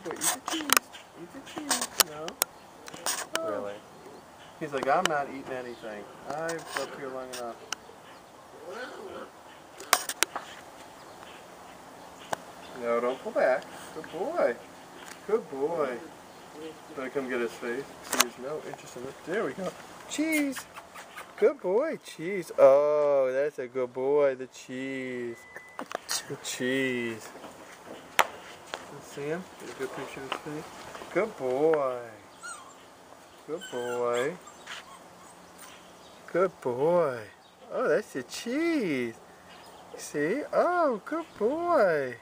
Boy, eat the cheese. Eat the cheese. No. Oh. Really? He's like, I'm not eating anything. I've up here long enough. No, don't pull back. Good boy. Good boy. Better come get his face. See, there's no interest in it. There we go. Cheese. Good boy, cheese. Oh, that's a good boy. The cheese. The cheese. Let's see him. Get a good picture of his face. Good boy. Good boy. Good boy. Oh, that's the cheese. See? Oh, good boy.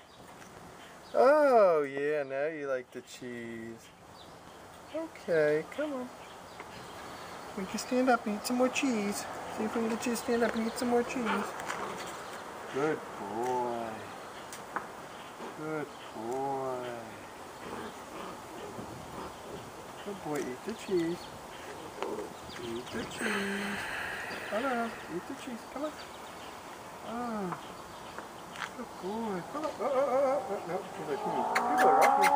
Oh, yeah, now you like the cheese. Okay, come on. We can stand up and eat some more cheese. See if we can get you to stand up and eat some more cheese. Good boy. Good boy. Good boy, eat the cheese. Eat the cheese. Come on, eat the cheese. Come on. Oh. Good boy. Come on. Oh, no. He's like, people are off me.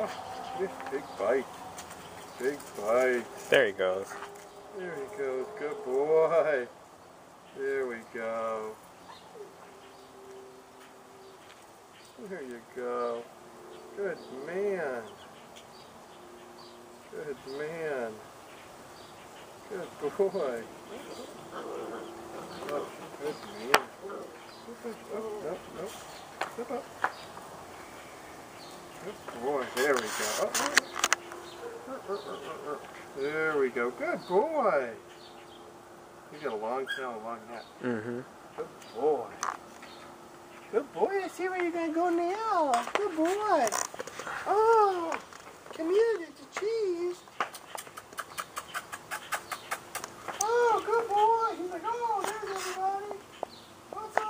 Oh, big bite. Big bite. There he goes. There he goes. Good boy. There we go. There you go. Good man. Good man. Good boy. Oh, good man. Oh, no. Step up. Good boy. There we go. There we go. Good boy. You got a long tail and a long neck. Mm-hmm. Good boy. Good boy. I see where you're going to go now. Good boy. Oh, come here. Get the cheese. Oh, good boy. He's like, oh, there's everybody. What's up?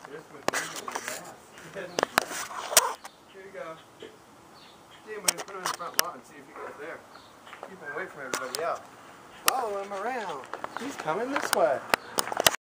Here's what he's in the grass. Here you go. See, I'm going to put him in the front lawn and see if he goes there. Keep him away from everybody else. Follow him around. He's coming this way.